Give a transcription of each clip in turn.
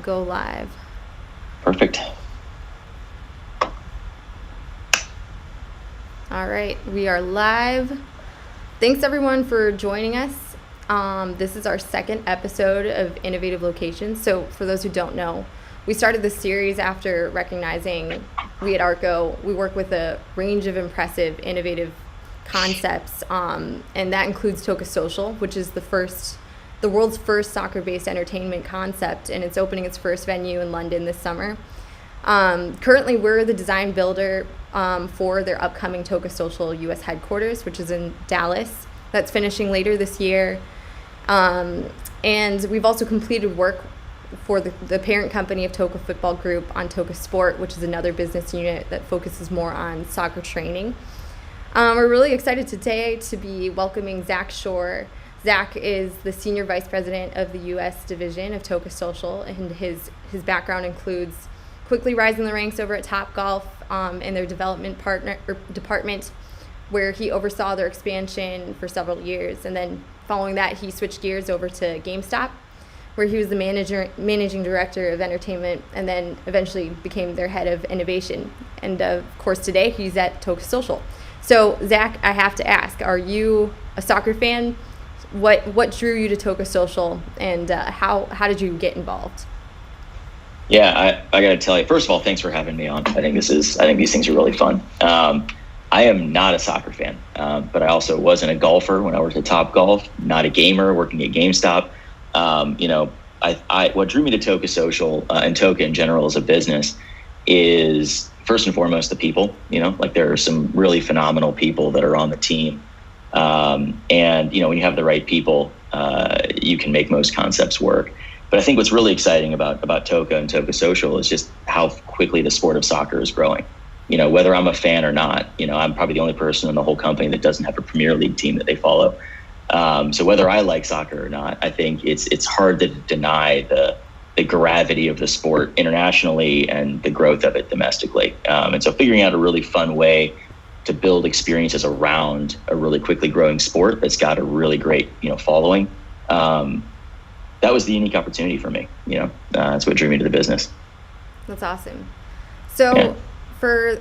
go live. Perfect. All right, we are live. Thanks everyone for joining us. This is our second episode of Innovative Locations. So for those who don't know, we started this series after recognizing we at ARCO, we work with a range of impressive, innovative concepts, and that includes Toca Social, which is the world's first soccer-based entertainment concept, and it's opening its first venue in London this summer. Currently, we're the design builder for their upcoming Toca Social U.S. headquarters, which is in Dallas. That's finishing later this year. And we've also completed work for the parent company of Toca Football Group on Toca Sport, which is another business unit that focuses more on soccer training. We're really excited today to be welcoming Shor. Zach is the Senior Vice President of the U.S. Division of Toca Social, and his background includes quickly rising the ranks over at Topgolf in their development department, where he oversaw their expansion for several years. And then following that, he switched gears over to GameStop, where he was the managing director of entertainment, and then eventually became their head of innovation. And of course, today he's at Toca Social. So, Zach, I have to ask: are you a soccer fan? What drew you to Toca Social, and how did you get involved? Yeah, I got to tell you, first of all, thanks for having me on. I think these things are really fun. I am not a soccer fan, but I also wasn't a golfer when I worked at Topgolf, not a gamer working at GameStop. What drew me to Toca Social and Toca in general as a business is first and foremost the people. Like there are some really phenomenal people that are on the team. And when you have the right people, you can make most concepts work. But I think what's really exciting about Toca and Toca Social is just how quickly the sport of soccer is growing. Whether I'm a fan or not, I'm probably the only person in the whole company that doesn't have a Premier League team that they follow. So whether I like soccer or not, I think it's hard to deny the gravity of the sport internationally and the growth of it domestically. And so figuring out a really fun way to build experiences around a really quickly growing sport that's got a really great, following. That was the unique opportunity for me. That's what drew me to the business. That's awesome. So yeah. For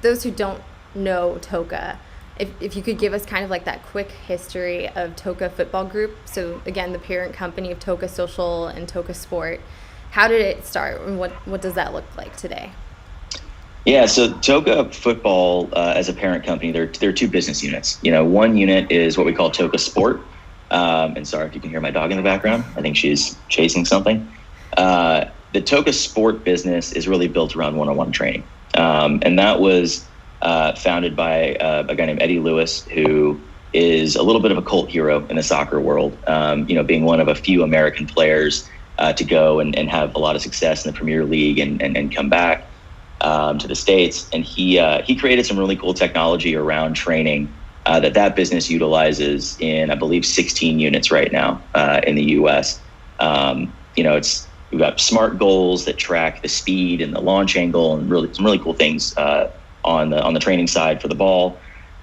those who don't know Toca, if you could give us kind of like that quick history of Toca Football Group. So again, the parent company of Toca Social and Toca Sport. How did it start, and what does that look like today? Yeah, so Toca Football, as a parent company, there are two business units. One unit is what we call Toca Sport. And sorry if you can hear my dog in the background. I think she's chasing something. The Toca Sport business is really built around one-on-one training. And that was founded by a guy named Eddie Lewis, who is a little bit of a cult hero in the soccer world, being one of a few American players to go and have a lot of success in the Premier League and come back to the States. And he created some really cool technology around training that business utilizes in, I believe, 16 units right now in the U.S. We've got smart goals that track the speed and the launch angle, and some really cool things on the training side for the ball.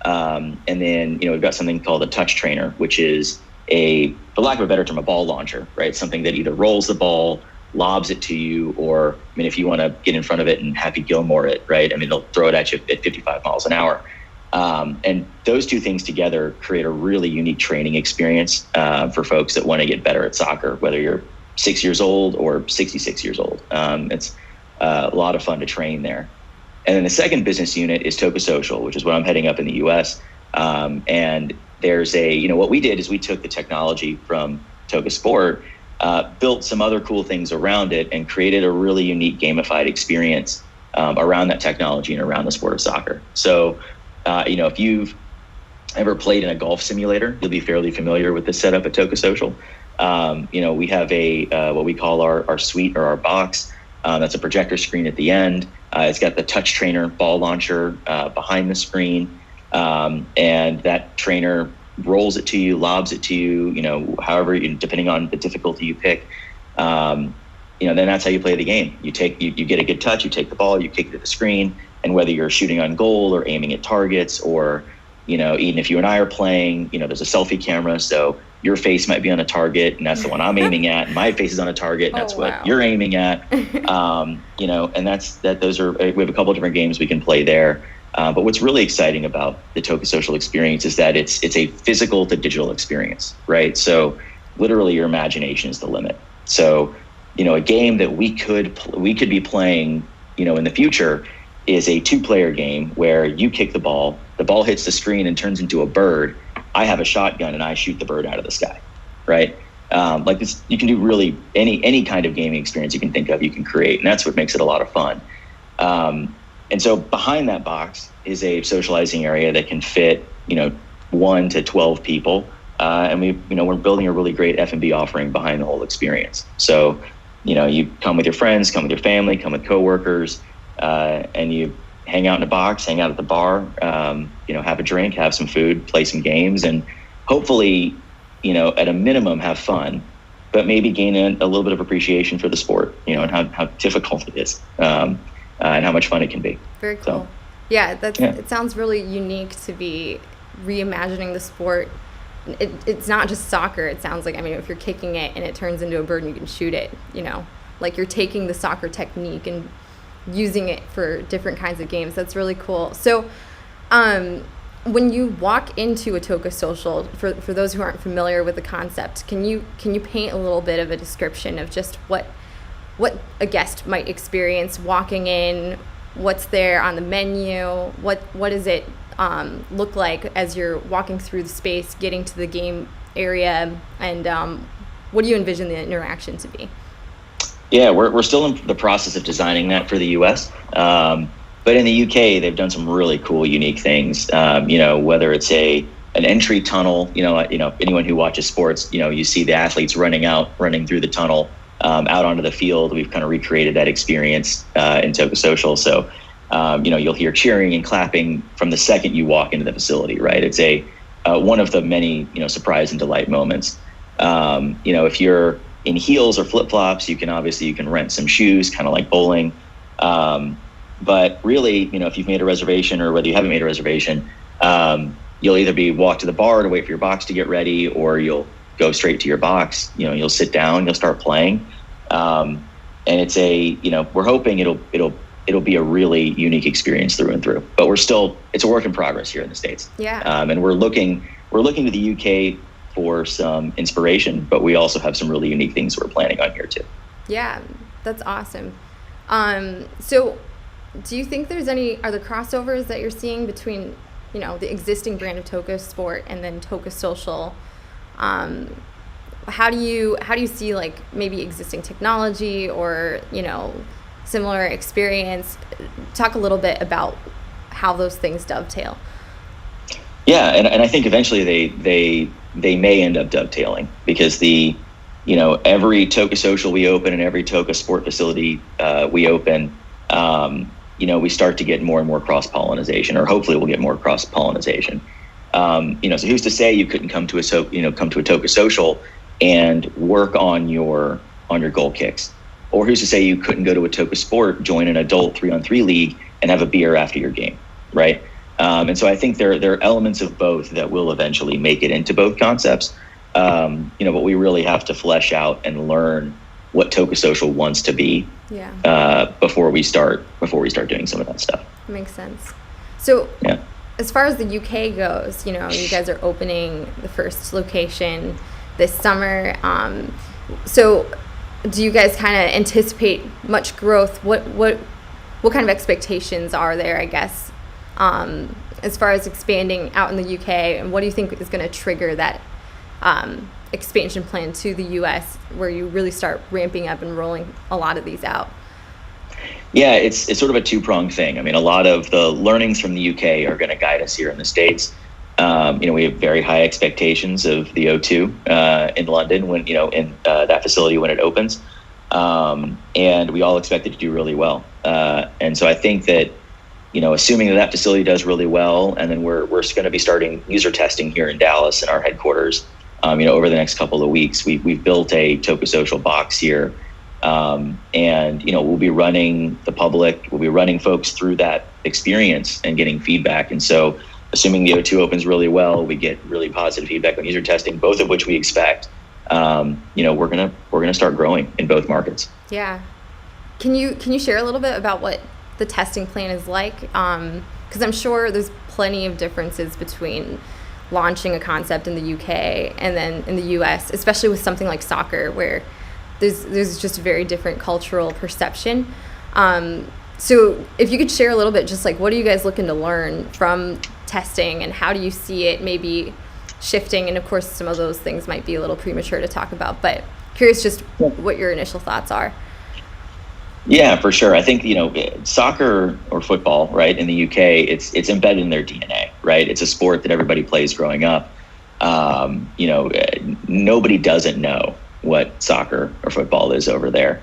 And then we've got something called a touch trainer, which is for lack of a better term, a ball launcher, right? Something that either rolls the ball, lobs it to you, or if you want to get in front of it and Happy Gilmore it, right? They'll throw it at you at 55 miles an hour. And those two things together create a really unique training experience for folks that want to get better at soccer, whether you're 6 years old or 66 years old. It's a lot of fun to train there. And then the second business unit is Toca Social, which is what I'm heading up in the U.S. And there's what we did is we took the technology from Toca Sport, built some other cool things around it, and created a really unique gamified experience around that technology and around the sport of soccer. So, if you've ever played in a golf simulator, you'll be fairly familiar with the setup at Toca Social. We have what we call our suite or our box. That's a projector screen at the end. It's got the touch trainer ball launcher behind the screen. And that trainer rolls it to you, lobs it to you, however, depending on the difficulty you pick. Then that's how you play the game. You get a good touch, you take the ball, you kick it at the screen, and whether you're shooting on goal or aiming at targets or, even if you and I are playing, there's a selfie camera, so your face might be on a target, and that's the one I'm aiming at, and my face is on a target, and that's what you're aiming at. And those are, we have a couple of different games we can play there. But what's really exciting about the Toca Social experience is that it's a physical to digital experience, right? So literally your imagination is the limit. So, a game that we could be playing, in the future is a 2-player game where you kick the ball hits the screen and turns into a bird. I have a shotgun and I shoot the bird out of the sky, right? Like this, you can do really any kind of gaming experience you can think of, you can create, and that's what makes it a lot of fun. And so behind that box is a socializing area that can fit, 1 to 12 people. And we're building a really great F&B offering behind the whole experience. So, you come with your friends, come with your family, come with coworkers, and you hang out in a box, hang out at the bar, have a drink, have some food, play some games, and hopefully, at a minimum, have fun, but maybe gain a little bit of appreciation for the sport, and how difficult it is, and how much fun it can be. Very cool. So, it sounds really unique to be reimagining the sport. It's not just soccer. It sounds like, if you're kicking it and it turns into a bird and you can shoot it, like you're taking the soccer technique and using it for different kinds of games. That's really cool. So when you walk into a Toca Social, for those who aren't familiar with the concept, can you paint a little bit of a description of just what a guest might experience walking in? What's there on the menu? What does it look like as you're walking through the space, getting to the game area, and what do you envision the interaction to be? Yeah, we're still in the process of designing that for the U.S. But in the UK, they've done some really cool, unique things. Whether it's an entry tunnel, anyone who watches sports, you see the athletes running through the tunnel out onto the field. We've kind of recreated that experience in Toca Social. So, you'll hear cheering and clapping from the second you walk into the facility, right? It's one of the many, surprise and delight moments. If you're in heels or flip-flops, you can rent some shoes, kind of like bowling. But really, if you've made a reservation or whether you haven't made a reservation, you'll either be walked to the bar to wait for your box to get ready, or you'll go straight to your box. You'll sit down, you'll start playing. And it's we're hoping it'll be a really unique experience through and through. But it's a work in progress here in the States. Yeah. And we're looking to the UK for some inspiration, but we also have some really unique things we're planning on here too. Yeah, that's awesome. So do you think are there crossovers that you're seeing between, the existing brand of Toca Sport and then Toca Social? How do you see like maybe existing technology or, similar experience? Talk a little bit about how those things dovetail. Yeah, and I think eventually they may end up dovetailing, because every Toca Social we open and every Toca Sport facility we open, we start to get more and more cross-pollination, or hopefully we'll get more cross-pollination. So who's to say you couldn't come to a Toca Social and work on your goal kicks? Or who's to say you couldn't go to a Toca Sport, join an adult 3-on-3 league, and have a beer after your game, right? And so I think there are elements of both that will eventually make it into both concepts. But we really have to flesh out and learn what Toca Social wants to be before we start doing some of that stuff. Makes sense. So as far as the UK goes, you guys are opening the first location this summer. So do you guys kind of anticipate much growth? What kind of expectations are there, I guess, as far as expanding out in the UK, and what do you think is going to trigger that expansion plan to the US, where you really start ramping up and rolling a lot of these out? Yeah, it's sort of a two-pronged thing. A lot of the learnings from the UK are going to guide us here in the States. We have very high expectations of the O2 in London when in that facility when it opens, and we all expect it to do really well. And so I think that assuming that facility does really well, and then we're going to be starting user testing here in Dallas in our headquarters, over the next couple of weeks. We've built a Toca Social box here, and we'll be running the public, we'll be running folks through that experience and getting feedback. And so assuming the O2 opens really well, we get really positive feedback on user testing, both of which we expect. We're gonna start growing in both markets. Yeah. Can you share a little bit about what the testing plan is like? Because I'm sure there's plenty of differences between launching a concept in the UK and then in the US, especially with something like soccer, where there's just a very different cultural perception. So if you could share a little bit, just like, what are you guys looking to learn from testing, and how do you see it maybe shifting? And of course, some of those things might be a little premature to talk about, but curious just what your initial thoughts are. Yeah, for sure. I think, soccer or football, right, in the UK, it's embedded in their DNA, right? It's a sport that everybody plays growing up. Nobody doesn't know what soccer or football is over there.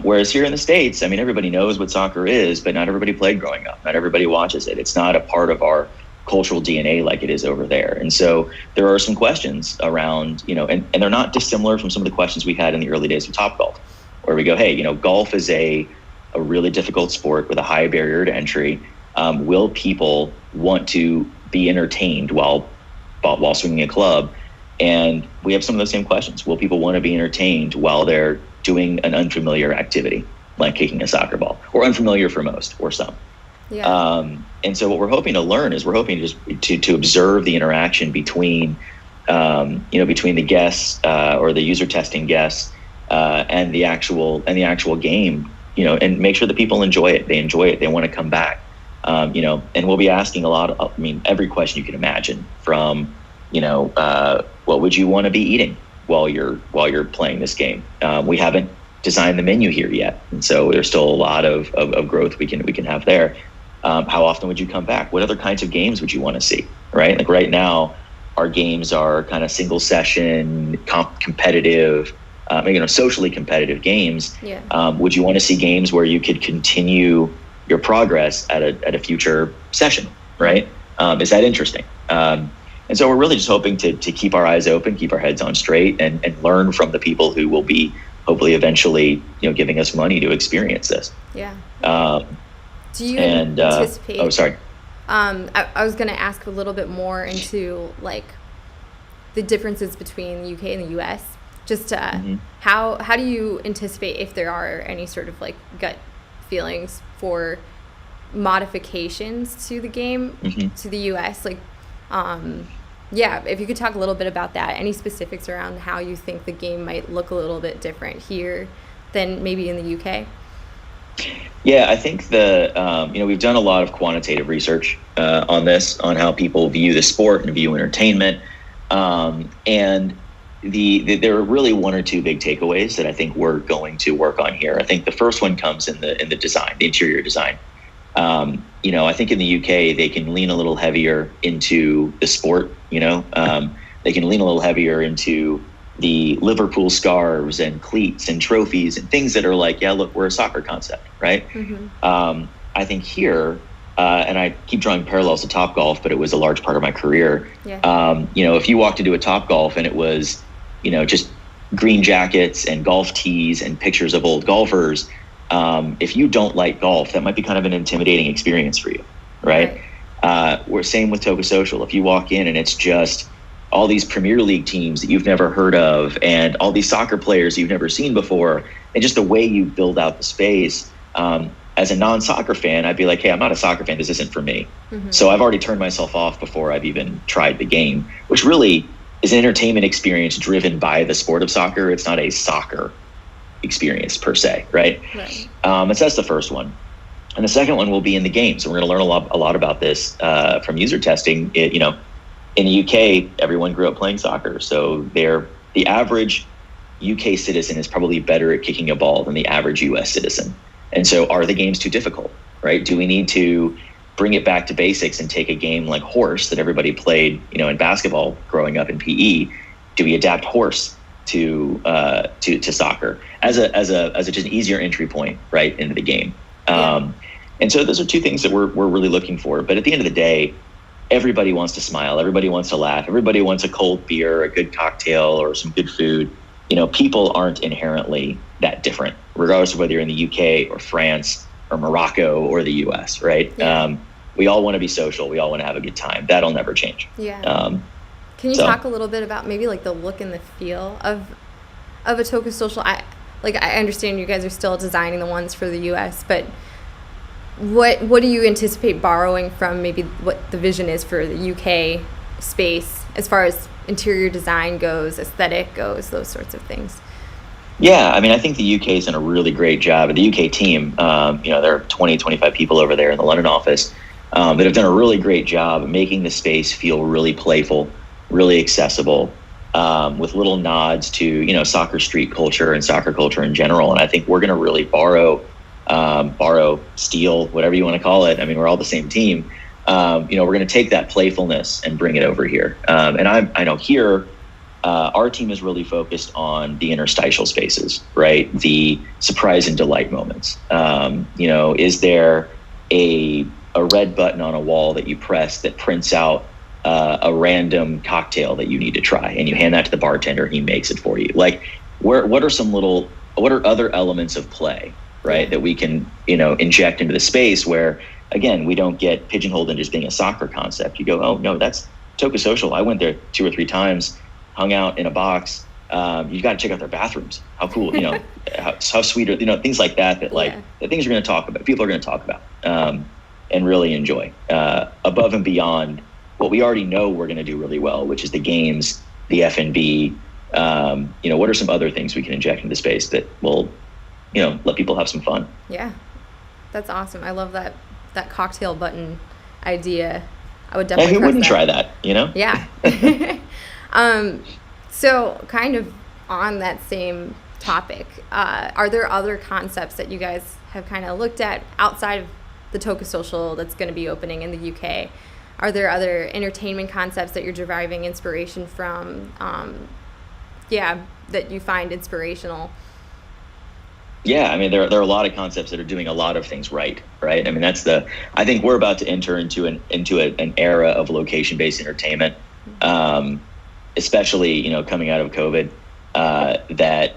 Whereas here in the States, I mean, everybody knows what soccer is, but not everybody played growing up. Not everybody watches it. It's not a part of our cultural DNA like it is over there. And so there are some questions around, and they're not dissimilar from some of the questions we had in the early days of Topgolf, where we go, hey, golf is a really difficult sport with a high barrier to entry. Will people want to be entertained while swinging a club? And we have some of those same questions. Will people want to be entertained while they're doing an unfamiliar activity, like kicking a soccer ball, or unfamiliar for most, or some? Yeah. And so what we're hoping to learn is we're hoping just to observe the interaction between the guests or the user testing guests and the actual game, and make sure that people enjoy it. They enjoy it. They want to come back. And we'll be asking a lot of, every question you can imagine, from, what would you want to be eating while you're playing this game? We haven't designed the menu here yet, and so there's still a lot of growth we can have there. How often would you come back? What other kinds of games would you want to see? Right, like right now, our games are kind of single session, competitive, socially competitive games. Yeah. Would you want to see games where you could continue your progress at a future session? Right? Is that interesting? And so we're really just hoping to keep our eyes open, keep our heads on straight, and learn from the people who will be hopefully eventually, giving us money to experience this. Yeah. Do you anticipate? Oh, sorry. I was going to ask a little bit more into like the differences between the UK and the US. Just how do you anticipate, if there are any sort of like gut feelings for modifications to the game to the US? Like, if you could talk a little bit about that, any specifics around how you think the game might look a little bit different here than maybe in the UK? Yeah, I think we've done a lot of quantitative research on this, on how people view the sport and view entertainment. And there are really one or two big takeaways that I think we're going to work on here. I think the first one comes in the design, the interior design. I think in the UK, they can lean a little heavier into the sport, they can lean a little heavier into the Liverpool scarves and cleats and trophies and things that are like, yeah, look, we're a soccer concept, right? I think here, and I keep drawing parallels to Topgolf, but it was a large part of my career. Yeah. If you walked into a Topgolf and it was, just green jackets and golf tees and pictures of old golfers, if you don't like golf, that might be kind of an intimidating experience for you, right? We're same with Toca Social. If you walk in and it's just all these Premier League teams that you've never heard of and all these soccer players you've never seen before, and just the way you build out the space, as a non-soccer fan, I'd be like, hey, I'm not a soccer fan. This isn't for me. So I've already turned myself off before I've even tried the game, which really is an entertainment experience driven by the sport of soccer. It's not a soccer experience per se, right? So that's the first one. And the second one will be in the game. So we're going to learn a lot about this from user testing. In the UK, everyone grew up playing soccer. So the average UK citizen is probably better at kicking a ball than the average US citizen. And so are the games too difficult, right? Do we need to bring it back to basics and take a game like horse that everybody played, in basketball growing up in PE? Do we adapt horse to soccer as just an easier entry point right into the game? And so those are two things that we're really looking for. But at the end of the day, everybody wants to smile, everybody wants to laugh, everybody wants a cold beer, a good cocktail, or some good food. People aren't inherently that different, regardless of whether you're in the UK or France or Morocco or the US, right? we all want to be social. We all want to have a good time. That'll never change. Yeah. Can you talk a little bit about maybe like the look and the feel of a Toca Social? I understand you guys are still designing the ones for the U.S., but what do you anticipate borrowing from maybe what the vision is for the UK space as far as interior design goes, aesthetic goes, those sorts of things? Yeah, I mean, I think the UK's done a really great job. The UK team, there are 20, 25 people over there in the London office that have done a really great job of making the space feel really playful, really accessible, with little nods to, soccer street culture and soccer culture in general. And I think we're going to really borrow, steal, whatever you want to call it. I mean, we're all the same team. We're going to take that playfulness and bring it over here. And I know here, our team is really focused on the interstitial spaces, right? The surprise and delight moments. Is there a red button on a wall that you press that prints out a random cocktail that you need to try, and you hand that to the bartender and he makes it for you? Like, what are other elements of play, right, that we can, inject into the space where, again, we don't get pigeonholed into just being a soccer concept. You go, oh no, that's Toca Social. I went there 2 or 3 times, hung out in a box. You got to check out their bathrooms. How cool, how sweet are, things like that, that the things you're going to talk about, people are going to talk about, and really enjoy, above and beyond what we already know we're going to do really well, which is the games, the F&B. What are some other things we can inject into space that will, let people have some fun? Yeah, that's awesome. I love that cocktail button idea. I would definitely. Who wouldn't try that? Yeah. So kind of on that same topic, are there other concepts that you guys have kind of looked at outside of the Toca Social that's going to be opening in the UK? Are there other entertainment concepts that you're deriving inspiration from? That you find inspirational? Yeah, I mean, there are a lot of concepts that are doing a lot of things right? I mean, I think we're about to enter into an era of location-based entertainment, especially, coming out of COVID, that,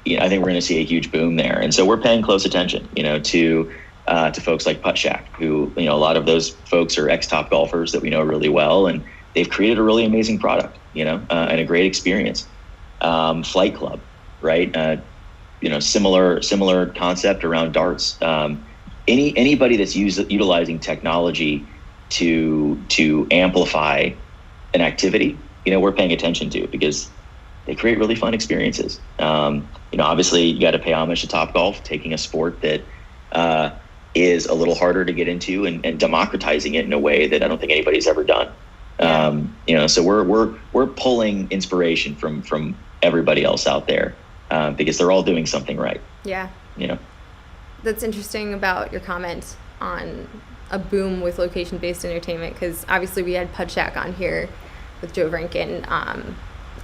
I think we're going to see a huge boom there. And so we're paying close attention, to folks like Putt Shack, who, a lot of those folks are ex-top golfers that we know really well, and they've created a really amazing product, and a great experience. Flight Club, right? Similar concept around darts. Anybody that's utilizing technology to amplify an activity, we're paying attention to, because they create really fun experiences. Obviously you got to pay homage to Topgolf, taking a sport that is a little harder to get into and democratizing it in a way that I don't think anybody's ever done. So we're pulling inspiration from everybody else out there, because they're all doing something right. Yeah. That's interesting about your comment on a boom with location-based entertainment, because obviously we had Putt Shack on here with Joe Vrinkin,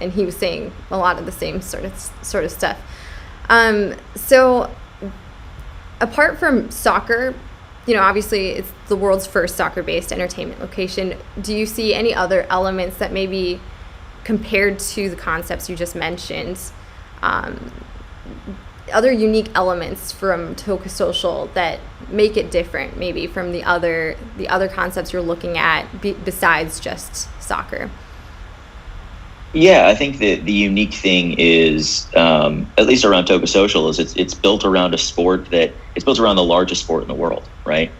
and he was saying a lot of the same sort of stuff. So apart from soccer, obviously it's the world's first soccer-based entertainment location. Do you see any other elements that maybe, compared to the concepts you just mentioned, other unique elements from Toca Social that make it different maybe from the other concepts you're looking at besides just soccer? Yeah, I think that the unique thing is, at least around Toca Social, is it's built around it's built around the largest sport in the world, right?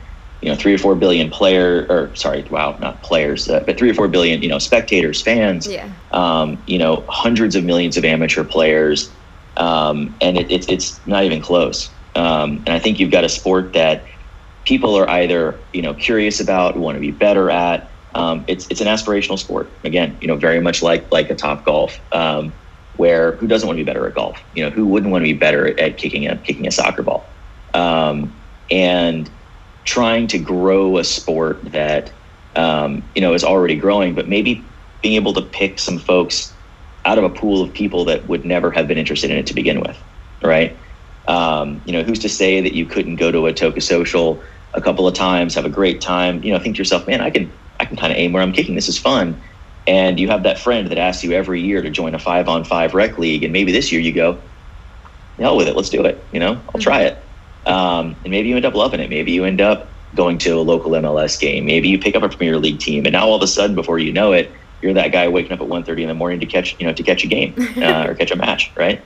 3 or 4 billion not players, but 3 or 4 billion, spectators, fans, hundreds of millions of amateur players, and it's not even close. And I think you've got a sport that people are either, curious about, want to be better at. It's an aspirational sport. Again, very much like a Topgolf, where who doesn't want to be better at golf? Who wouldn't want to be better at kicking a soccer ball? And trying to grow a sport that, is already growing, but maybe being able to pick some folks out of a pool of people that would never have been interested in it to begin with, right? Who's to say that you couldn't go to a Toca Social a couple of times, have a great time, think to yourself, man, I can kind of aim where I'm kicking. This is fun. And you have that friend that asks you every year to join a 5-on-5 rec league. And maybe this year you go, hell with it. Let's do it. I'll try it. And maybe you end up loving it. Maybe you end up, going to a local MLS game. Maybe you pick up a Premier League team, and now all of a sudden, before you know it, you're that guy waking up at 1:30 in the morning to catch a game or catch a match, right?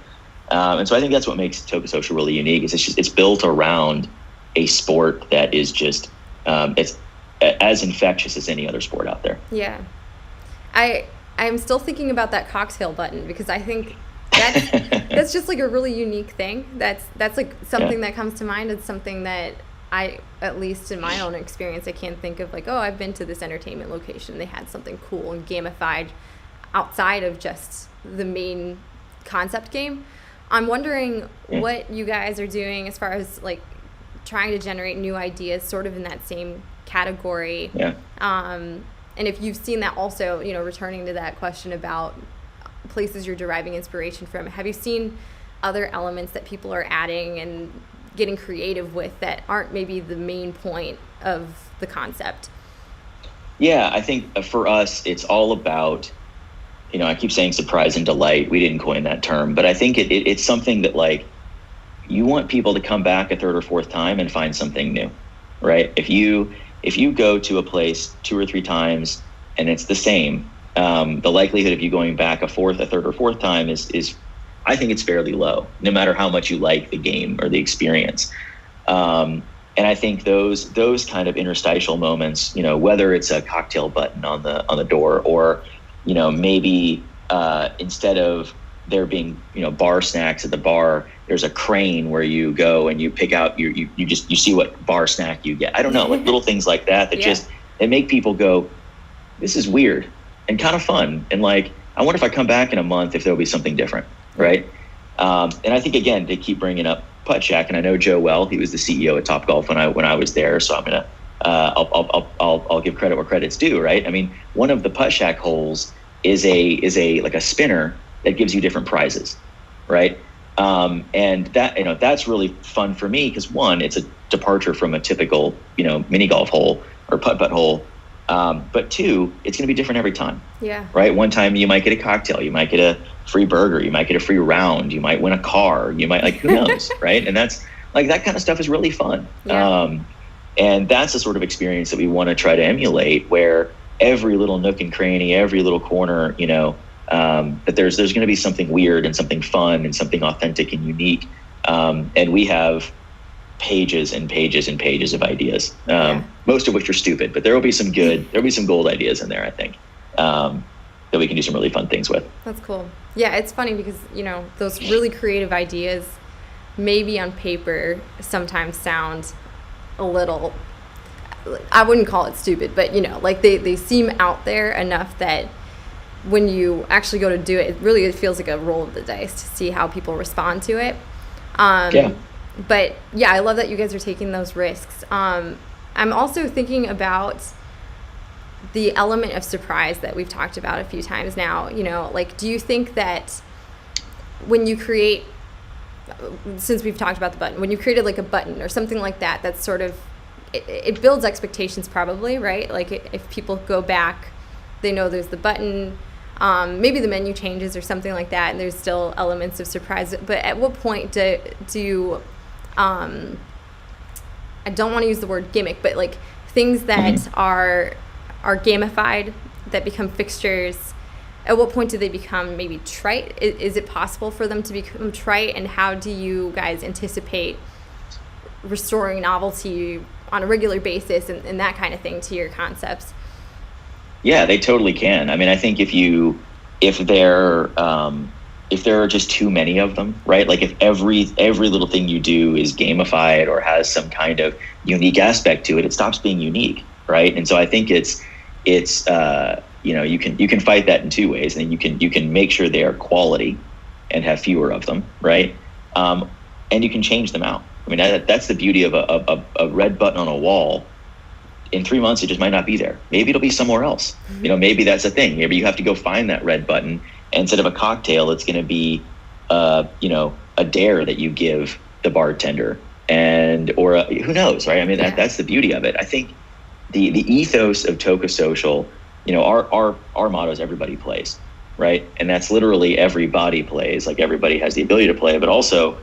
And so I think that's what makes Toca Social really unique. Is it's built around a sport that is just it's as infectious as any other sport out there. Yeah, I'm still thinking about that cocktail button, because I think that's just like a really unique thing. That's like something that comes to mind. It's something that I, at least in my own experience, I can't think of like, oh, I've been to this entertainment location. They had something cool and gamified outside of just the main concept game. I'm wondering what you guys are doing as far as like trying to generate new ideas sort of in that same category. Yeah. And if you've seen that also, returning to that question about places you're deriving inspiration from, have you seen other elements that people are adding and getting creative with that aren't maybe the main point of the concept? Yeah, I think for us, it's all about, I keep saying surprise and delight. We didn't coin that term, but I think it's something that like you want people to come back a third or fourth time and find something new, right? If you go to a place 2 or 3 times and it's the same, the likelihood of you going back a third or fourth time is I think it's fairly low, no matter how much you like the game or the experience. And I think those kind of interstitial moments, whether it's a cocktail button on the door, or maybe instead of there being bar snacks at the bar, there's a crane where you go and you pick out you see what bar snack you get. I don't know, like little things like that just they make people go, this is weird and kind of fun, and like I wonder if I come back in a month if there'll be something different. Right. And I think, again, to keep bringing up Putt Shack, and I know Joe well, he was the CEO at Topgolf when I was there. So I'm going to, I'll give credit where credit's due. Right. I mean, one of the Putt Shack holes is like a spinner that gives you different prizes. Right. And that, that's really fun for me because one, it's a departure from a typical, mini golf hole or putt hole. But two, it's going to be different every time. Yeah. Right. One time you might get a cocktail, you might get a free burger, you might get a free round, you might win a car, you might who knows, right? And that's like that kind of stuff is really fun. Yeah. And that's the sort of experience that we want to try to emulate, where every little nook and cranny, every little corner, that there's going to be something weird and something fun and something authentic and unique. And we have pages and pages and pages of ideas, most of which are stupid, but there'll be some gold ideas in there, I think, that we can do some really fun things with. That's cool. Yeah, it's funny because, those really creative ideas maybe on paper sometimes sound a little, I wouldn't call it stupid, but, like they seem out there enough that when you actually go to do it, it feels like a roll of the dice to see how people respond to it. But yeah, I love that you guys are taking those risks. I'm also thinking about the element of surprise that we've talked about a few times now. Like, do you think that when you create, since we've talked about the button, when you created like a button or something like that, that's sort of, it builds expectations probably, right? Like if people go back, they know there's the button, maybe the menu changes or something like that, and there's still elements of surprise. But at what point do you, I don't want to use the word gimmick, but like things that are gamified, that become fixtures, at what point do they become maybe trite? Is it possible for them to become trite? And how do you guys anticipate restoring novelty on a regular basis and that kind of thing to your concepts? Yeah, they totally can. I mean, I think if there are just too many of them, right? Like if every little thing you do is gamified or has some kind of unique aspect to it, it stops being unique, right? And so I think it's you can fight that in two ways, and you can make sure they are quality and have fewer of them, right? And you can change them out. I mean, that's the beauty of a red button on a wall. In 3 months, it just might not be there. Maybe it'll be somewhere else. Maybe that's the thing. Maybe you have to go find that red button. And instead of a cocktail, it's going to be, a dare that you give the bartender, or who knows, right? I mean, that's the beauty of it. I think the ethos of Toca Social, our motto is everybody plays, right? And that's literally everybody plays. Like everybody has the ability to play, but also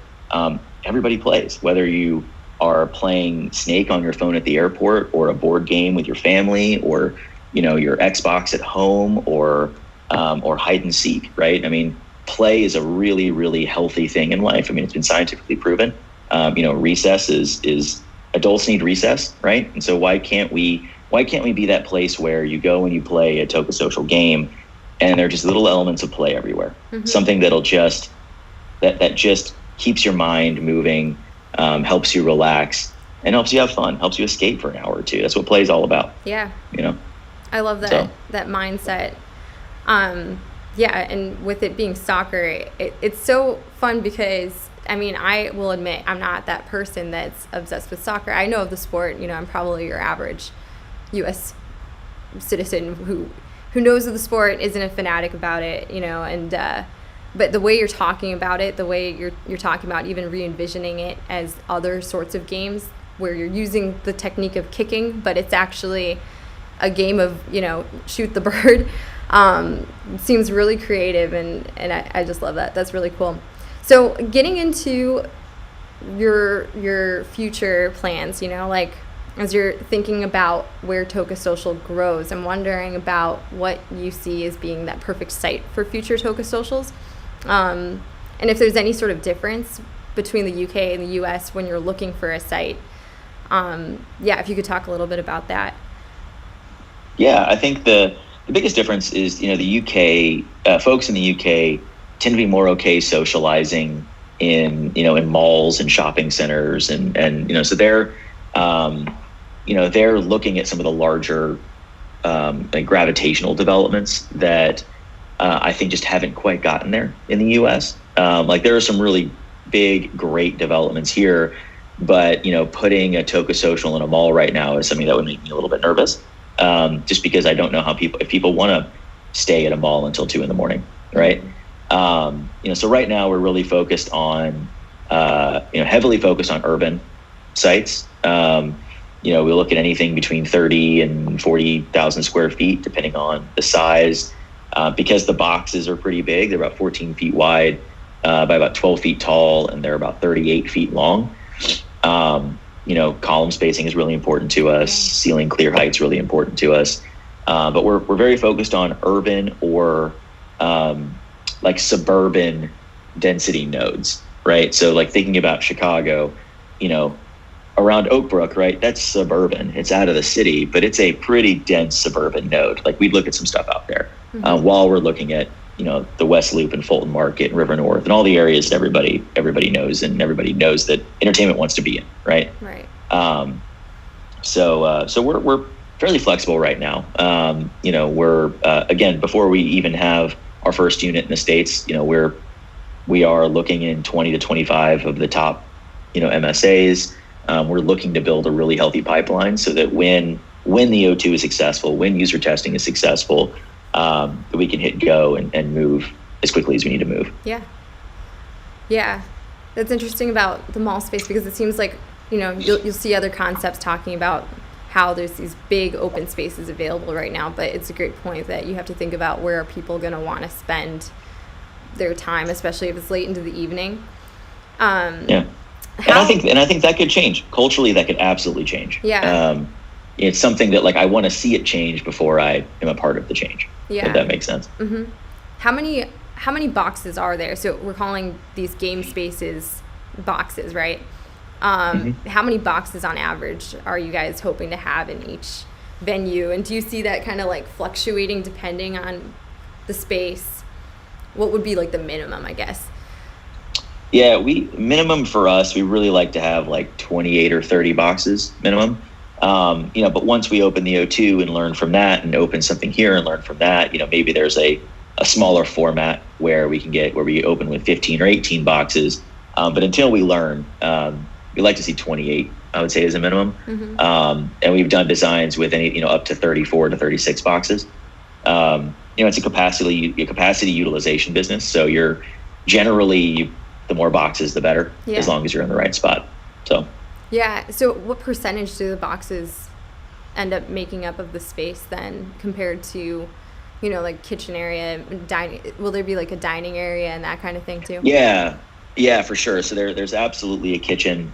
everybody plays, whether you are playing Snake on your phone at the airport, or a board game with your family, or your Xbox at home, or hide and seek, right? I mean, play is a really, really healthy thing in life. I mean, it's been scientifically proven. Recess is adults need recess, right? And so why can't we be that place where you go and you play a Toca social game, and there are just little elements of play everywhere, something that'll just that just keeps your mind moving, helps you relax, and helps you have fun, helps you escape for an hour or two. That's what play is all about. Yeah. I love that that mindset. And with it being soccer, it's so fun because, I mean, I will admit I'm not that person that's obsessed with soccer. I know of the sport. I'm probably your average U.S. citizen who knows of the sport, isn't a fanatic about it, but the way you're talking about it, the way you're talking about even re-envisioning it as other sorts of games where you're using the technique of kicking, but it's actually a game of, shoot the bird, seems really creative, and I just love that. That's really cool. So getting into your future plans, as you're thinking about where Toca Social grows, I'm wondering about what you see as being that perfect site for future Toca Socials. And if there's any sort of difference between the UK and the US when you're looking for a site. If you could talk a little bit about that. Yeah, I think the biggest difference is, the UK, folks in the UK tend to be more okay socializing in malls and shopping centers, and so they're looking at some of the larger like gravitational developments that I think just haven't quite gotten there in the US. Like there are some really big, great developments here, but putting a Toca Social in a mall right now is something that would make me a little bit nervous. Just because I don't know if people want to stay at a mall until 2 a.m, right? So right now we're really focused on, heavily focused on urban sites. We look at anything between 30 and 40,000 square feet, depending on the size, because the boxes are pretty big. They're about 14 feet wide, by about 12 feet tall, and they're about 38 feet long. Column spacing is really important to us. Ceiling clear height is really important to us. But we're very focused on urban or like suburban density nodes, right? So like thinking about Chicago, around Oak Brook, right? That's suburban. It's out of the city, but it's a pretty dense suburban node. Like we'd look at some stuff out there while we're looking at, the West Loop and Fulton Market and River North and all the areas that everybody knows, and everybody knows that entertainment wants to be in, right? Right. So we're fairly flexible right now. We're again, before we even have our first unit in the States, we are looking in 20 to 25 of the top, MSAs. We're looking to build a really healthy pipeline so that when the O2 is successful, when user testing is successful, that we can hit go and move as quickly as we need to move. Yeah. That's interesting about the mall space, because it seems like, you'll see other concepts talking about how there's these big open spaces available right now, but it's a great point that you have to think about where are people going to want to spend their time, especially if it's late into the evening. And I think that could change culturally. That could absolutely change. It's something that I want to see it change before I am a part of the change. If that makes sense. How many boxes are there? So we're calling these game spaces boxes, right? How many boxes on average are you guys hoping to have in each venue? And do you see that kind of fluctuating depending on the space? What would be the minimum, I guess? Yeah, minimum for us, we really like to have 28 or 30 boxes minimum. But once we open the O2 and learn from that, and open something here and learn from that, maybe there's a smaller format where we open with 15 or 18 boxes. But until we learn, we like to see 28, I would say, as a minimum. And we've done designs with up to 34 to 36 boxes. It's a capacity utilization business. So you're generally, the more boxes, the better, as long as you're in the right spot. So. Yeah. So what percentage do the boxes end up making up of the space then, compared to, kitchen area, dining? Will there be a dining area and that kind of thing too? Yeah, for sure. So there's absolutely a kitchen.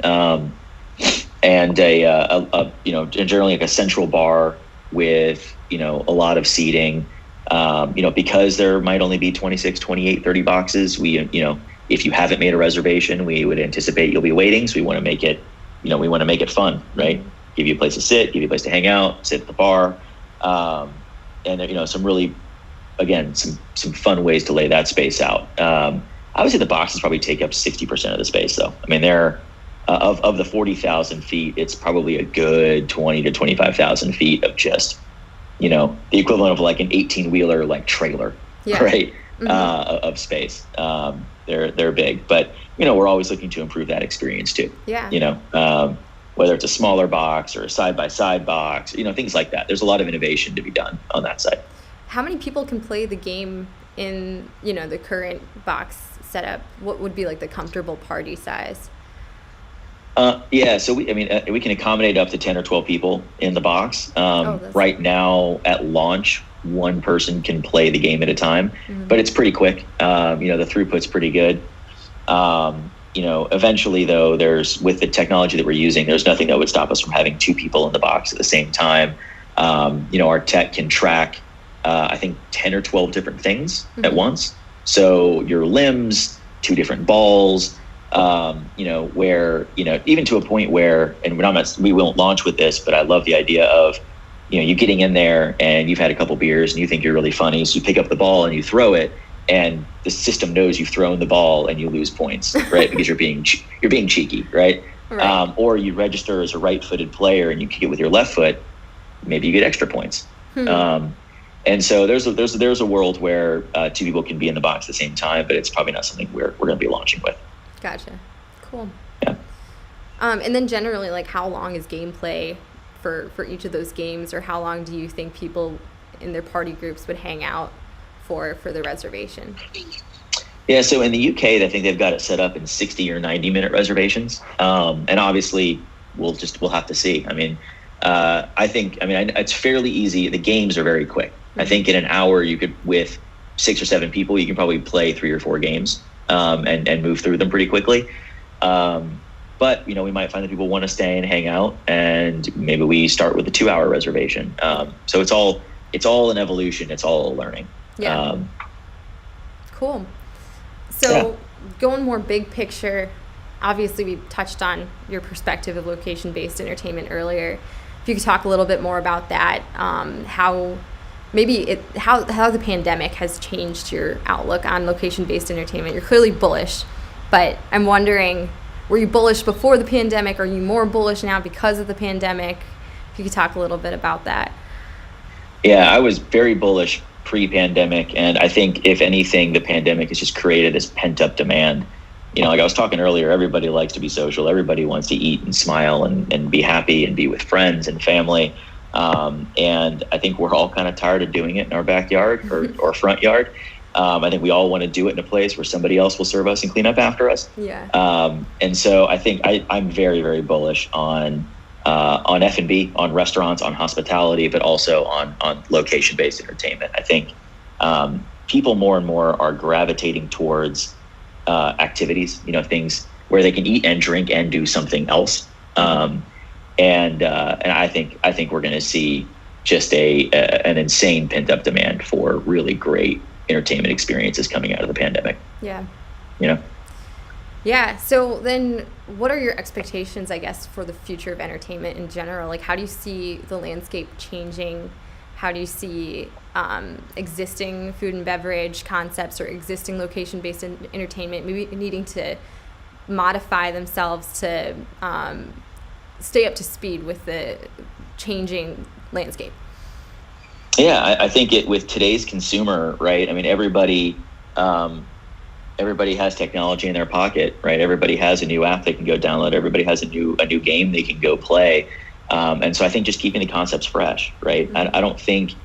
and generally like a central bar with, a lot of seating. Because there might only be 26, 28, 30 boxes, if you haven't made a reservation, we would anticipate you'll be waiting. So we want to make it, fun, right? Give you a place to sit, give you a place to hang out, sit at the bar. And some really, again, some fun ways to lay that space out. I would say the boxes probably take up 60% of the space, though. I mean, they're of the 40,000 feet, it's probably a good 20 to 25,000 feet of just, the equivalent of like an 18-wheeler like trailer, right? Of space. They're big, but we're always looking to improve that experience too. Yeah. Whether it's a smaller box or a side-by-side box, things like that. There's a lot of innovation to be done on that side. How many people can play the game in, the current box setup? What would be like the comfortable party size? So we can accommodate up to 10 or 12 people in the box. Right now at launch, one person can play the game at a time, but it's pretty quick. The throughput's pretty good. Eventually though, with the technology that we're using, there's nothing that would stop us from having two people in the box at the same time. Our tech can track, I think 10 or 12 different things at once. So your limbs, two different balls, where, even to a point where, and we won't launch with this, but I love the idea of, you getting in there and you've had a couple beers and you think you're really funny. So you pick up the ball and you throw it, and the system knows you've thrown the ball and you lose points, right? Because you're being cheeky, right? Or you register as a right-footed player and you kick it with your left foot, maybe you get extra points. And so there's a world where two people can be in the box at the same time, but it's probably not something we're going to be launching with. Gotcha. Cool. Yeah. And then generally, like, how long is gameplay for each of those games, or how long do you think people in their party groups would hang out for the reservation? Yeah, so in the UK, I think they've got it set up in 60 or 90-minute reservations. And obviously, we'll have to see. I mean, it's fairly easy. The games are very quick. I think in an hour, you could, with 6 or 7 people, you can probably play 3 or 4 games and move through them pretty quickly. But, we might find that people want to stay and hang out, and maybe we start with a 2-hour reservation. So it's all an evolution. It's all learning. Yeah. Cool. So going more big picture, obviously we touched on your perspective of location-based entertainment earlier. If you could talk a little bit more about that, how the pandemic has changed your outlook on location-based entertainment. You're clearly bullish, but I'm wondering, were you bullish before the pandemic? Are you more bullish now because of the pandemic? If you could talk a little bit about that. Yeah, I was very bullish pre-pandemic, and I think if anything, the pandemic has just created this pent-up demand. Like I was talking earlier, everybody likes to be social. Everybody wants to eat and smile and be happy and be with friends and family. And I think we're all kind of tired of doing it in our backyard or front yard. I think we all want to do it in a place where somebody else will serve us and clean up after us. Yeah. And so I think I'm very, very bullish on F&B, on restaurants, on hospitality, but also on location-based entertainment. I think people more and more are gravitating towards activities, things where they can eat and drink and do something else. And I think we're going to see just an insane pent-up demand for really great entertainment experiences coming out of the pandemic. Yeah. Yeah. So then what are your expectations, I guess, for the future of entertainment in general? Like, how do you see the landscape changing? How do you see existing food and beverage concepts or existing location-based entertainment maybe needing to modify themselves to stay up to speed with the changing landscape? Yeah, I think with today's consumer, right? I mean, everybody has technology in their pocket, right? Everybody has a new app they can go download. Everybody has a new game they can go play. And so I think just keeping the concepts fresh, right? Mm-hmm. I don't think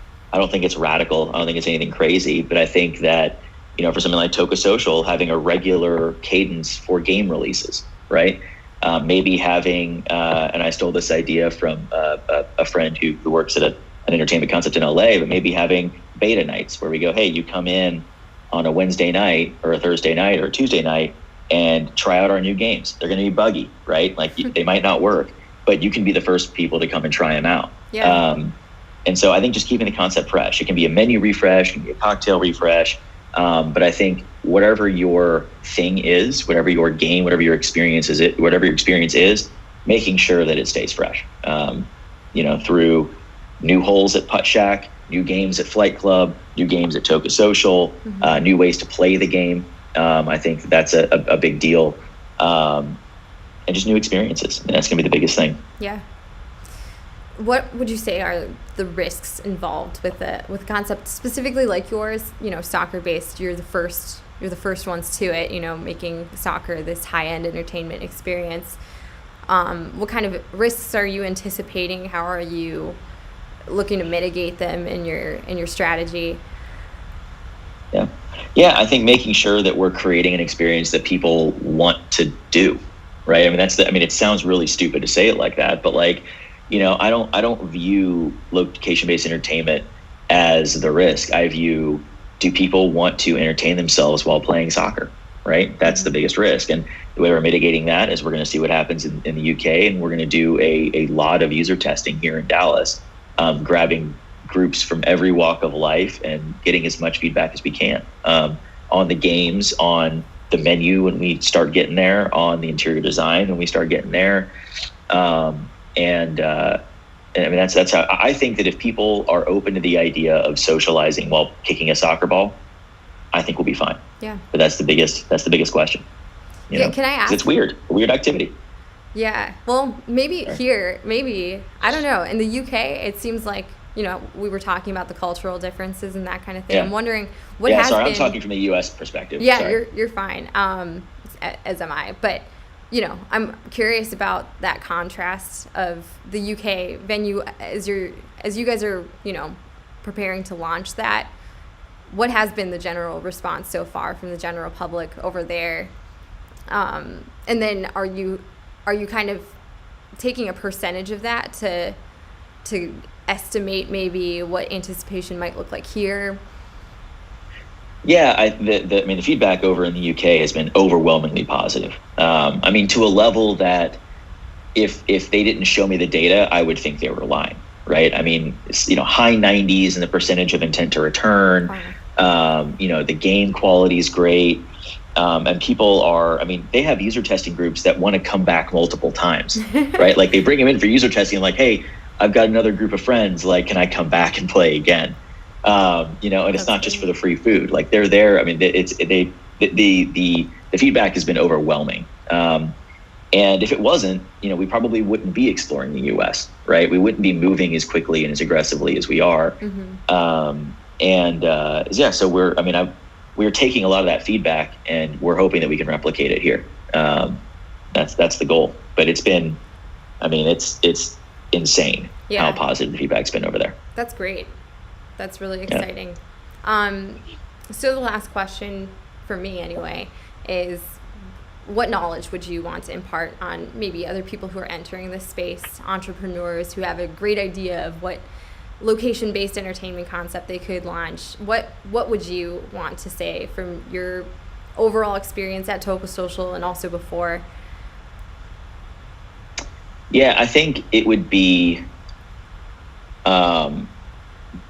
it's radical. I don't think it's anything crazy, but I think that, for something like Toca Social, having a regular cadence for game releases, right? Maybe having, and I stole this idea from a friend who works at an entertainment concept in LA, but maybe having beta nights where we go, hey, you come in on a Wednesday night or a Thursday night or a Tuesday night, and try out our new games. They're going to be buggy, right? Like they might not work, but you can be the first people to come and try them out. Yeah. And so I think just keeping the concept fresh. It can be a menu refresh, it can be a cocktail refresh. But I think whatever your thing is, whatever your game, whatever your experience is, making sure that it stays fresh. Through new holes at Putt Shack, new games at Flight Club, new games at Toca Social, new ways to play the game. I think that's a big deal. And just new experiences. And that's going to be the biggest thing. Yeah. What would you say are the risks involved with the concept, specifically like yours, soccer based? You're the first ones to it, making soccer this high-end entertainment experience. What kind of risks are you anticipating? How are you looking to mitigate them in your strategy? Yeah, I think making sure that we're creating an experience that people want to do, right? It sounds really stupid to say it like that, but I don't view location-based entertainment as the risk. I view, do people want to entertain themselves while playing soccer, right? That's the biggest risk. And the way we're mitigating that is we're going to see what happens in the UK, and we're going to do a lot of user testing here in Dallas, grabbing groups from every walk of life and getting as much feedback as we can on the games, on the menu when we start getting there, on the interior design when we start getting there. That's how I think that if people are open to the idea of socializing while kicking a soccer ball, I think we'll be fine. Yeah. But that's the biggest question. Can I ask? It's a weird activity. Yeah. Well, maybe here, I don't know. In the UK, it seems like, we were talking about the cultural differences and that kind of thing. Yeah. I'm wondering what has been. I'm talking from the U.S. perspective. Yeah, sorry. you're fine. As am I. But I'm curious about that contrast of the UK venue as you guys are, preparing to launch that. What has been the general response so far from the general public over there? And then are you kind of taking a percentage of that to estimate maybe what anticipation might look like here? Yeah, the feedback over in the UK has been overwhelmingly positive. To a level that if they didn't show me the data, I would think they were lying, right? High 90s in the percentage of intent to return. Wow. The game quality is great. And people they have user testing groups that want to come back multiple times, right? Like they bring them in for user testing, like, hey, I've got another group of friends, like, can I come back and play again? And it's not just for the free food. Like they're there. The feedback has been overwhelming. And if it wasn't, we probably wouldn't be exploring the U.S., right? We wouldn't be moving as quickly and as aggressively as we are. Mm-hmm. So we're taking a lot of that feedback and we're hoping that we can replicate it here. That's the goal. But it's been, it's insane how positive the feedback's been over there. That's great. That's really exciting. Yeah. So the last question for me anyway is, what knowledge would you want to impart on maybe other people who are entering this space, entrepreneurs who have a great idea of what location-based entertainment concept they could launch? What would you want to say from your overall experience at Toca Social and also before? Yeah, I think it would be,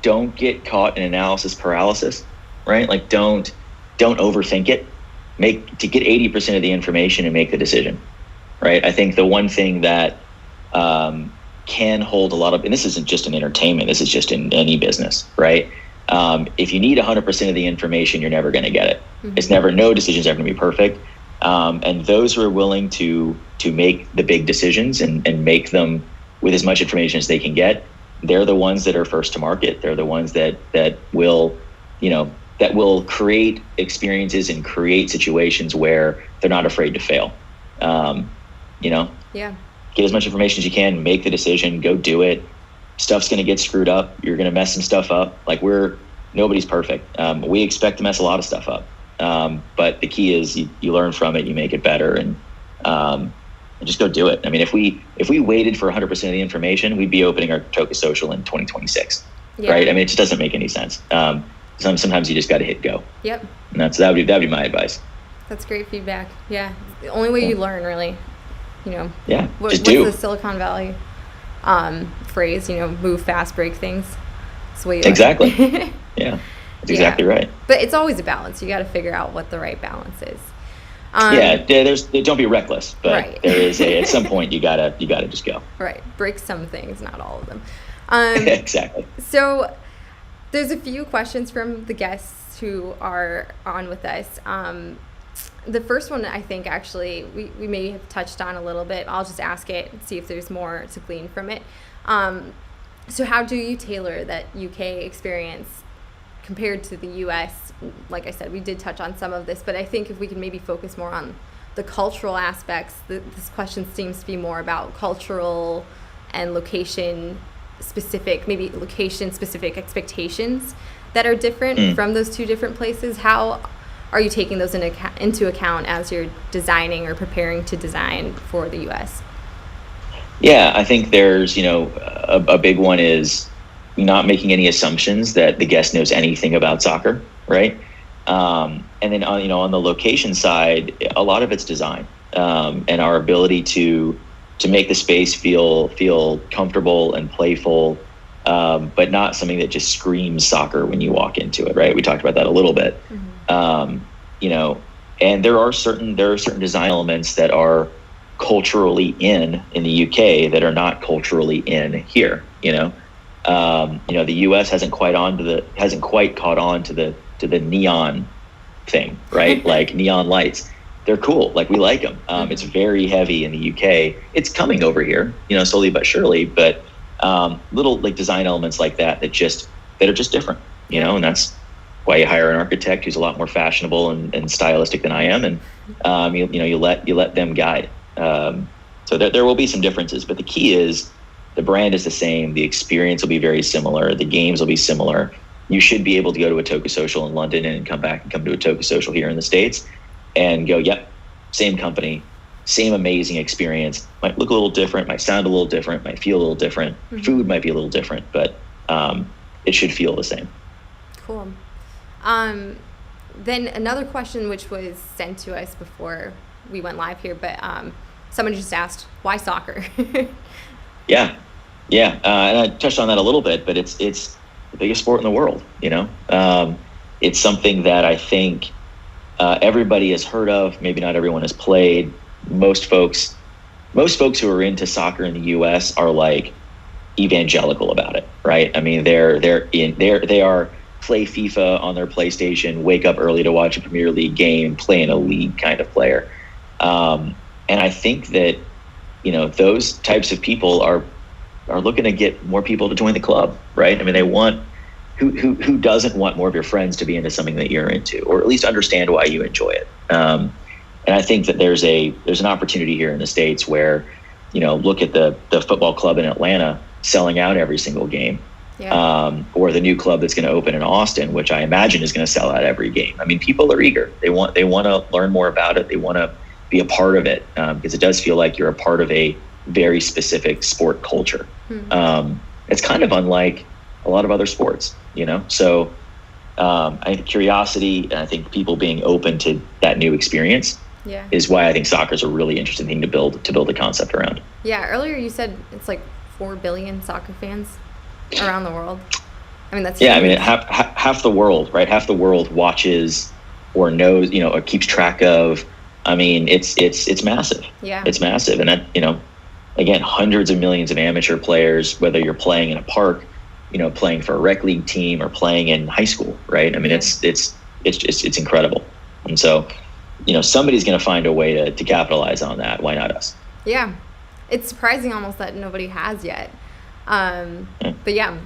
don't get caught in analysis paralysis, right? Like don't overthink it. To get 80% of the information and make the decision, right? I think the one thing that can hold a lot of, and this isn't just in entertainment, this is just in any business, right? If you need 100% of the information, you're never going to get it. Mm-hmm. No decision's ever going to be perfect. And those who are willing to make the big decisions and make them with as much information as they can get, they're the ones that are first to market. They're the ones that will create experiences and create situations where they're not afraid to fail. Yeah. Get as much information as you can, make the decision, go do it. Stuff's going to get screwed up. You're going to mess some stuff up. Nobody's perfect. We expect to mess a lot of stuff up. But the key is you learn from it, you make it better, and just go do it. If we waited for 100% of the information, we'd be opening our Toca Social in 2026, right? It just doesn't make any sense. Sometimes you just got to hit go. Yep. And that'd be my advice. That's great feedback. Yeah. The only way you learn, really. Yeah. What's do. the Silicon Valley phrase? Move fast, break things. That's the way you Exactly. learn. Yeah. That's exactly right. But it's always a balance. You got to figure out what the right balance is. Don't be reckless, but there is at some point you gotta just go. Right. Break some things, not all of them. Exactly. So there's a few questions from the guests who are on with us. The first one, I think, actually, we may have touched on a little bit. I'll just ask it and see if there's more to glean from it. So how do you tailor that UK experience compared to the US? Like I said, we did touch on some of this, but I think if we can maybe focus more on the cultural aspects, this question seems to be more about cultural and location-specific expectations that are different from those two different places. How are you taking those into account as you're designing or preparing to design for the US? Yeah, I think there's, a big one is not making any assumptions that the guest knows anything about soccer, right? And then on the location side, a lot of it's design, and our ability to make the space feel comfortable and playful, but not something that just screams soccer when you walk into it, right? We talked about that a little bit. And there are certain design elements that are culturally in the UK that are not culturally in here. The US hasn't quite caught on to the neon thing, right? Like neon lights, they're cool. Like we like them. It's very heavy in the UK. It's coming over here, slowly but surely. But little like design elements like that are just different, and that's why you hire an architect who's a lot more fashionable and stylistic than I am, and you let them guide. So there will be some differences, but the key is the brand is the same. The experience will be very similar. The games will be similar. You should be able to go to a Toca Social in London and come back and come to a Toca Social here in the States and go, yep, same company, same amazing experience. Might look a little different, might sound a little different, might feel a little different. Food might be a little different, but it should feel the same. Cool. Then another question which was sent to us before we went live here, but someone just asked, why soccer? Yeah. And I touched on that a little bit, but it's the biggest sport in the world, It's something that I think everybody has heard of. Maybe not everyone has played. Most folks who are into soccer in the US are like evangelical about it, right? I mean, they are play FIFA on their PlayStation, wake up early to watch a Premier League game, play in a league kind of player. And I think that, those types of people are looking to get more people to join the club, right? I mean, they want, who doesn't want more of your friends to be into something that you're into, or at least understand why you enjoy it. And I think that there's an opportunity here in the States where, look at the football club in Atlanta selling out every single game. Yeah. Or the new club that's going to open in Austin, which I imagine is going to sell out every game. I mean, people are eager. They want to learn more about it. They want to be a part of it, because it does feel like you're a part of a very specific sport culture. It's kind of unlike a lot of other sports, So I think curiosity and I think people being open to that new experience is why I think soccer is a really interesting thing to build a concept around. Yeah. Earlier you said it's like 4 billion soccer fans around the world. I mean, that's huge. I mean, half the world, right? Half the world watches or knows, or keeps track of. I mean, it's massive. Yeah, it's massive, and that, again, hundreds of millions of amateur players. Whether you're playing in a park, playing for a rec league team or playing in high school, right? I mean, it's incredible, and so, somebody's going to find a way to capitalize on that. Why not us? Yeah, it's surprising almost that nobody has yet. But yeah,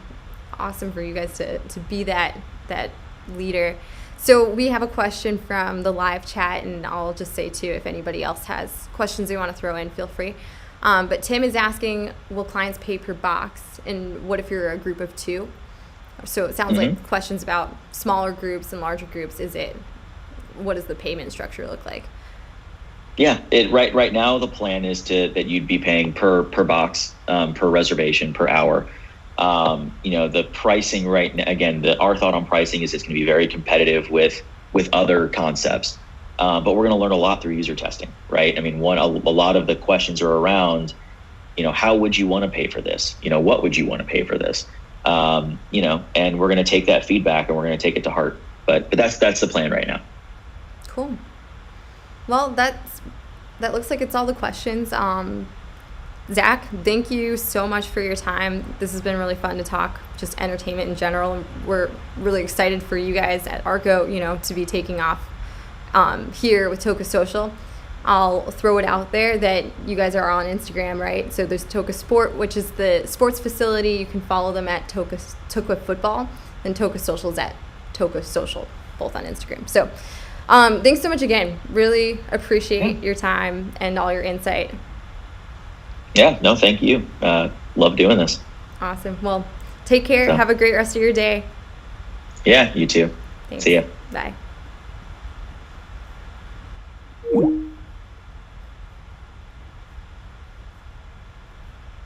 awesome for you guys to be that leader. So we have a question from the live chat, and I'll just say too, if anybody else has questions they want to throw in, feel free. But Tim is asking, will clients pay per box? And what if you're a group of 2? So it sounds like questions about smaller groups and larger groups. What does the payment structure look like? Yeah, right now the plan is that you'd be paying per box, per reservation, per hour. The pricing right now, again, our thought on pricing is it's going to be very competitive with other concepts. but we're going to learn a lot through user testing, right? I mean, a lot of the questions are around, how would you want to pay for this? What would you want to pay for this? And we're going to take that feedback and we're going to take it to heart. But that's the plan right now. Cool. Well, that looks like it's all the questions. Zach, thank you so much for your time. This has been really fun to talk just entertainment in general. We're really excited for you guys at Arco, to be taking off here with Toca Social. I'll throw it out there that you guys are on Instagram, right? So there's Toca Sport, which is the sports facility. You can follow them at Toca Football, and Toca Social's at Toca Social, both on Instagram. So thanks so much again. Really appreciate your time and all your insight. Yeah, no, thank you. Love doing this. Awesome. Well, take care. So, have a great rest of your day. Yeah, you too. Thanks. See ya. Bye.